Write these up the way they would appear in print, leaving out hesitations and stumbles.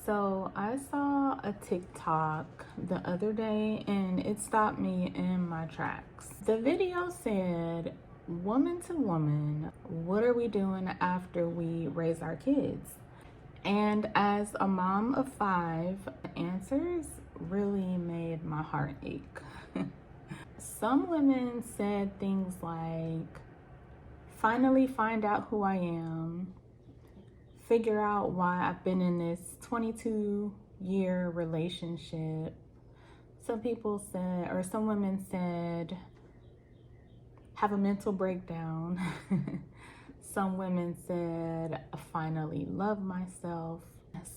So I saw a TikTok the other day and it stopped me in my tracks. The video said, woman to woman, what are we doing after we raise our kids? And as a mom of 5, the answers really made my heart ache. Some women said things like, finally find out who I am, figure out why I've been in this 22-year relationship. Some people said, or some women said, have a mental breakdown. Some women said, I finally love myself.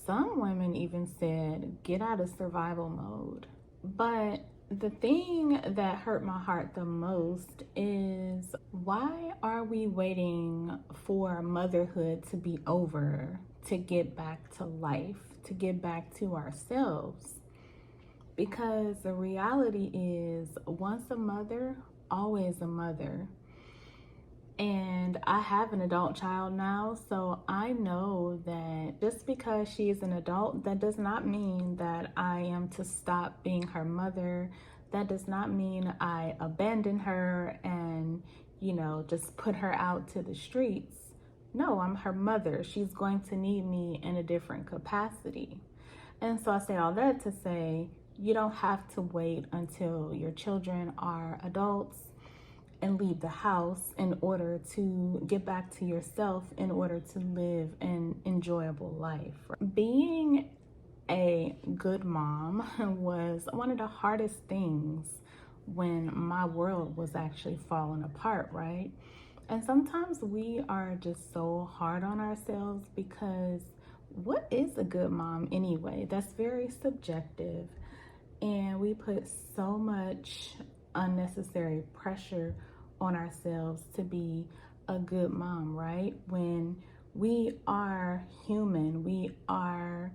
Some women even said, get out of survival mode. But the thing that hurt my heart the most is, why are we waiting for motherhood to be over to get back to life, to get back to ourselves? Because the reality is, once a mother, always a mother. And I have an adult child now, so I know that just because she is an adult, that does not mean that I am to stop being her mother. That does not mean I abandon her and, just put her out to the streets. No, I'm her mother. She's going to need me in a different capacity. And so I say all that to say, you don't have to wait until your children are adults and leave the house in order to get back to yourself, in order to live an enjoyable life. Being a good mom was one of the hardest things when my world was actually falling apart, right? And sometimes we are just so hard on ourselves because what is a good mom anyway? That's very subjective. And we put so much unnecessary pressure on ourselves to be a good mom, right? When we are human, we are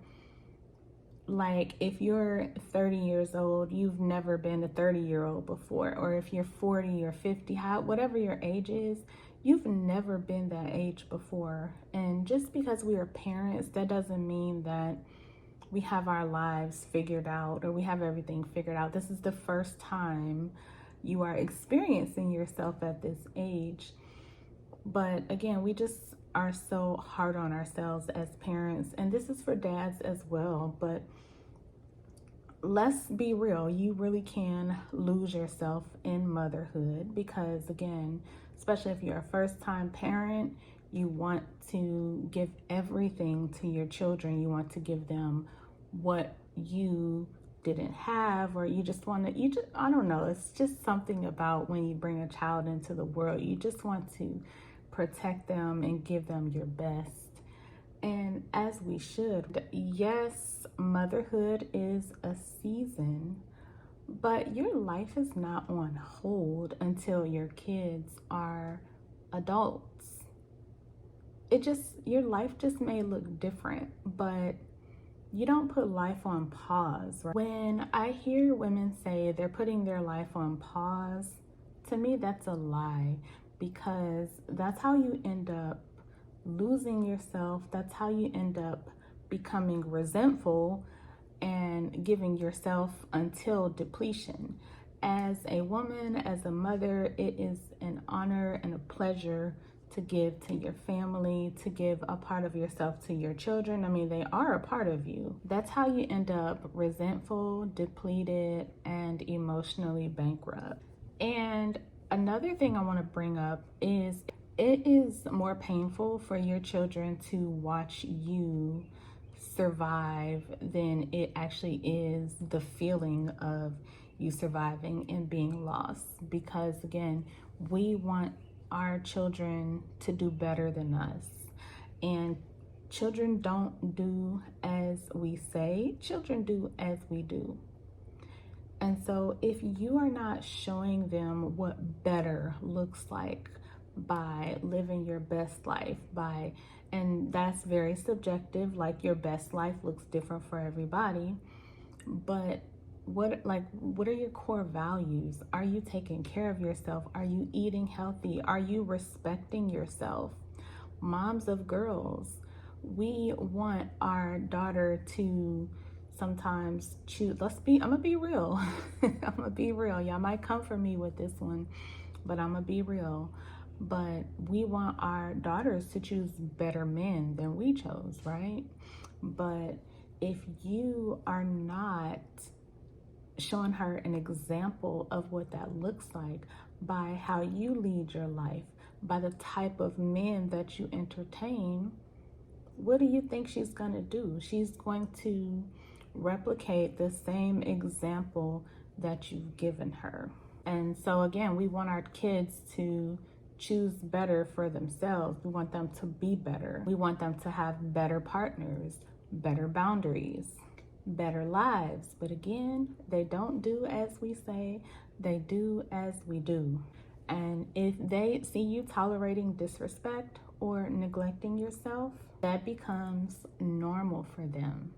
like, if you're 30 years old, you've never been a 30-year-old before, or if you're 40 or 50, whatever your age is, you've never been that age before. And just because we are parents, that doesn't mean that we have our lives figured out or we have everything figured out. This is the first time you are experiencing yourself at this age. But again, we just are so hard on ourselves as parents, and this is for dads as well. But let's be real, you really can lose yourself in motherhood because, again, especially if you're a first-time parent, you want to give everything to your children. You want to give them what you didn't have, or you just want to, I don't know, it's just something about when you bring a child into the world, you just want to protect them and give them your best. And as we should. Yes, motherhood is a season, but your life is not on hold until your kids are adults. Your life just may look different, but you don't put life on pause. Right? When I hear women say they're putting their life on pause, to me that's a lie, because that's how you end up losing yourself. That's how you end up becoming resentful and giving yourself until depletion. As a woman, as a mother, it is an honor and a pleasure to give to your family, to give a part of yourself to your children. I mean, they are a part of you. That's how you end up resentful, depleted, and emotionally bankrupt. And another thing I want to bring up is, it is more painful for your children to watch you survive than it actually is the feeling of you surviving and being lost. Because again, we want our children to do better than us, and children don't do as we say, children do as we do. And so if you are not showing them what better looks like by living your best life, and that's very subjective, like your best life looks different for everybody, but what are your core values? Are you taking care of yourself? Are you eating healthy? Are you respecting yourself? Moms of girls, We want our daughter to sometimes choose. I'm gonna be real. I'm gonna be real. Y'all might come for me with this one, but I'm gonna be real. But we want our daughters to choose better men than we chose, right? But if you are not showing her an example of what that looks like by how you lead your life, by the type of men that you entertain, what do you think she's going to do? She's going to replicate the same example that you've given her. And so again, we want our kids to choose better for themselves. We want them to be better. We want them to have better partners, better boundaries, better lives. But again, they don't do as we say, they do as we do. And if they see you tolerating disrespect or neglecting yourself, that becomes normal for them.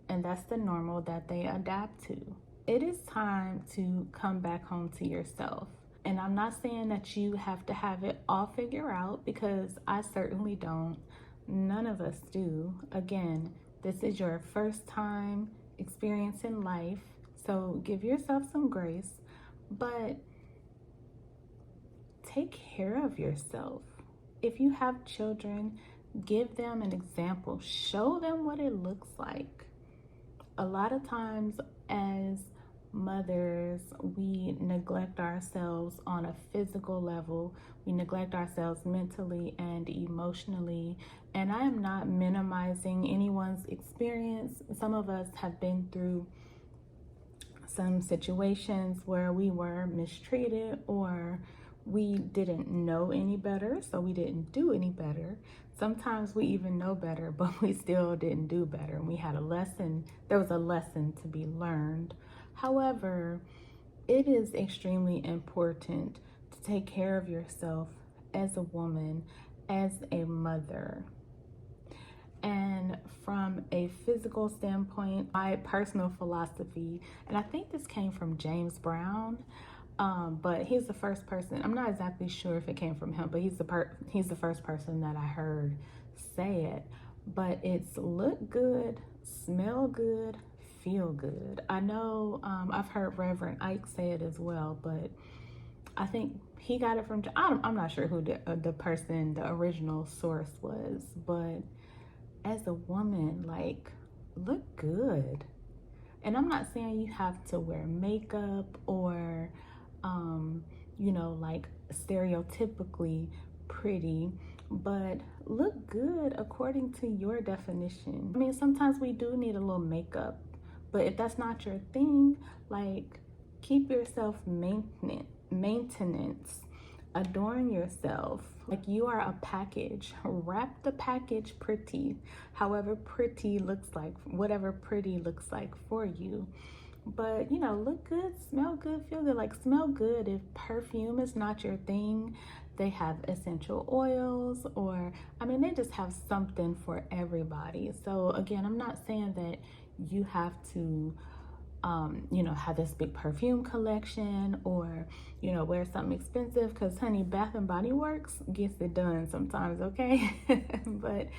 And that's the normal that they adapt to. It is time to come back home to yourself. And I'm not saying that you have to have it all figured out, because I certainly don't. None of us do. Again, this is your first time experiencing life, so give yourself some grace, but take care of yourself. If you have children, give them an example. Show them what it looks like. A lot of times as mothers, we neglect ourselves on a physical level. We neglect ourselves mentally and emotionally. And I am not minimizing anyone's experience. Some of us have been through some situations where we were mistreated, or we didn't know any better, so we didn't do any better. Sometimes we even know better, but we still didn't do better. And we had a lesson, there was a lesson to be learned. However, it is extremely important to take care of yourself as a woman, as a mother. And from a physical standpoint, my personal philosophy, and I think this came from James Brown, but he's the first person, I'm not exactly sure if it came from him, but he's the first person that I heard say it. But it's look good, smell good, feel good. I know I've heard Reverend Ike say it as well, but I think he got it from, I'm not sure who the original source was, but as a woman, like, look good. And I'm not saying you have to wear makeup or like stereotypically pretty, but look good according to your definition. I mean, sometimes we do need a little makeup, but if that's not your thing, like, keep yourself maintenance, adorn yourself like you are a package. Wrap the package pretty, however pretty looks like, whatever pretty looks like for you. But look good, smell good, feel good. Like, smell good. If perfume is not your thing, they have essential oils, or they just have something for everybody. So again, I'm not saying that you have to have this big perfume collection, or wear something expensive, because honey, Bath and Body Works gets it done sometimes, okay? But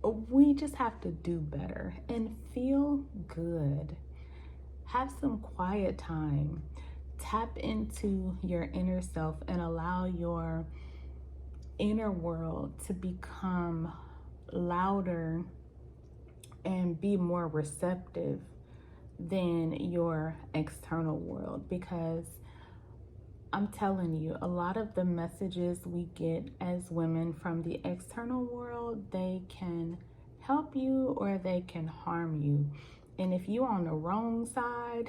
we just have to do better and feel good. Have some quiet time. Tap into your inner self and allow your inner world to become louder and be more receptive than your external world. Because I'm telling you, a lot of the messages we get as women from the external world, they can help you or they can harm you. And if you're on the wrong side,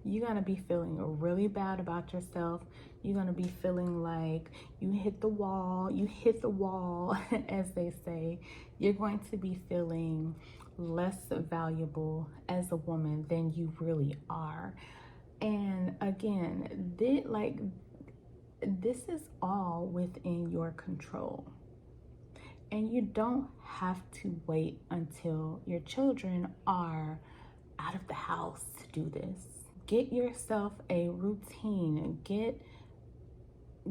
you're gonna be feeling really bad about yourself. You're gonna be feeling like you hit the wall, as they say. You're going to be feeling less valuable as a woman than you really are. And again, this is all within your control. And you don't have to wait until your children are out of the house to do this. Get yourself a routine. Get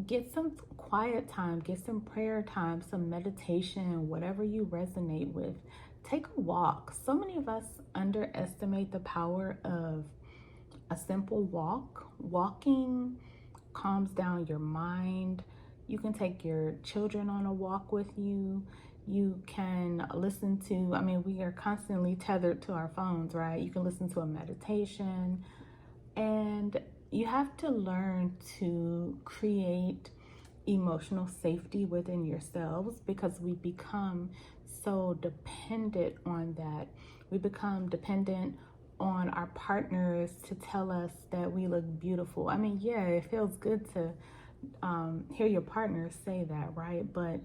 get some quiet time, get some prayer time, some meditation, whatever you resonate with. Take a walk. So many of us underestimate the power of a simple walk. Walking calms down your mind. You can take your children on a walk with you. You can listen to, I mean, we are constantly tethered to our phones, right? You can listen to a meditation, and you have to learn to create emotional safety within yourselves, because we become so dependent on that. We become dependent on our partners to tell us that we look beautiful. I mean, yeah, it feels good to hear your partner say that, right? But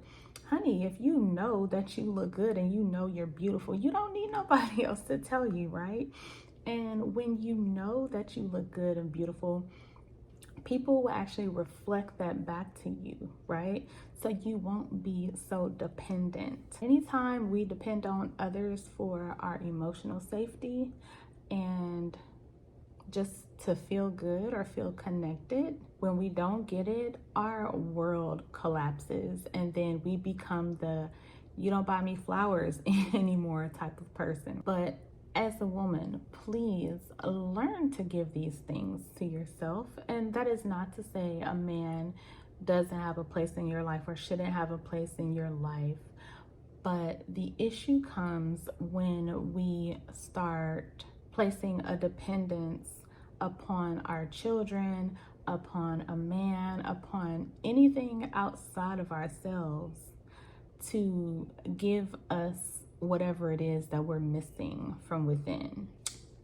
honey, if you know that you look good and you know you're beautiful, you don't need nobody else to tell you, right? And when you know that you look good and beautiful, people will actually reflect that back to you, right? So you won't be so dependent. Anytime we depend on others for our emotional safety and just to feel good or feel connected, when we don't get it, our world collapses, and then we become the you don't buy me flowers anymore type of person. But as a woman, please learn to give these things to yourself. And that is not to say a man doesn't have a place in your life or shouldn't have a place in your life. But the issue comes when we start placing a dependence upon our children, upon a man, upon anything outside of ourselves to give us whatever it is that we're missing from within.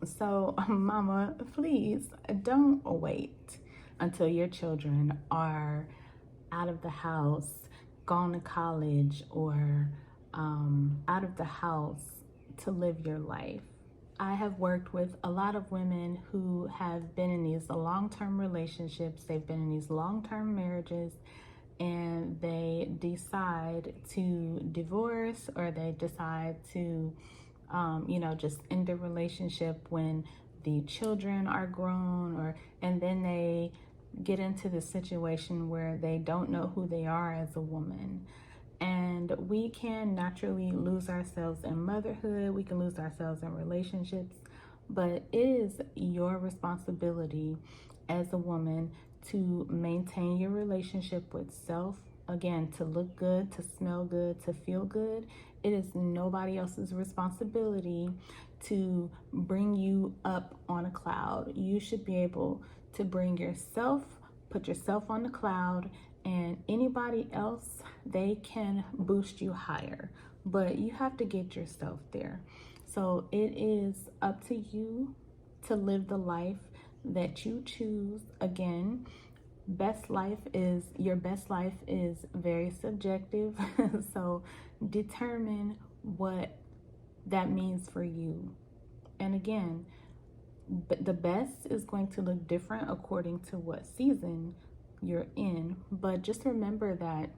So, mama, please don't wait until your children are out of the house, gone to college, or out of the house to live your life. I have worked with a lot of women who have been in these long-term relationships, they've been in these long-term marriages, and they decide to divorce, or they decide to, just end the relationship when the children are grown, and then they get into the situation where they don't know who they are as a woman. And we can naturally lose ourselves in motherhood, we can lose ourselves in relationships, but it is your responsibility as a woman to maintain your relationship with self. Again, to look good, to smell good, to feel good. It is nobody else's responsibility to bring you up on a cloud. You should be able to bring yourself, put yourself on the cloud, and anybody else, they can boost you higher, but you have to get yourself there. So it is up to you to live the life that you choose. Again, your best life is very subjective. So determine what that means for you. And again, the best is going to look different according to what season you're in, but just remember that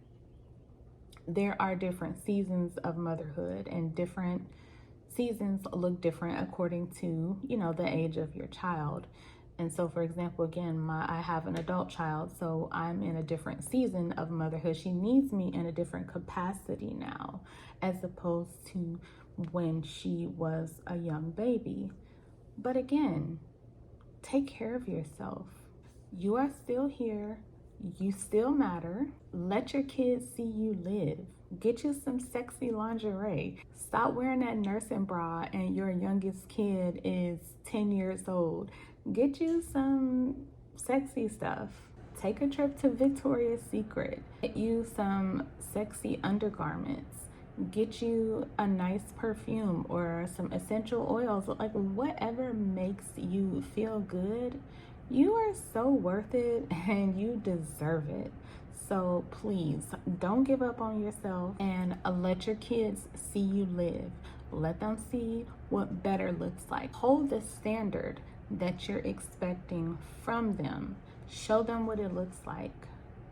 there are different seasons of motherhood, and different seasons look different according to the age of your child. And so, for example, again, I have an adult child, so I'm in a different season of motherhood. She needs me in a different capacity now, as opposed to when she was a young baby. But again, take care of yourself. You are still here. You still matter. Let your kids see you live. Get you some sexy lingerie. Stop wearing that nursing bra and your youngest kid is 10 years old. Get you some sexy stuff. Take a trip to Victoria's Secret. Get you some sexy undergarments. Get you a nice perfume or some essential oils. Like, whatever makes you feel good. You are so worth it and you deserve it. So please don't give up on yourself, and let your kids see you live. Let them see what better looks like. Hold the standard that you're expecting from them. Show them what it looks like.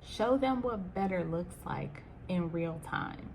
Show them what better looks like in real time.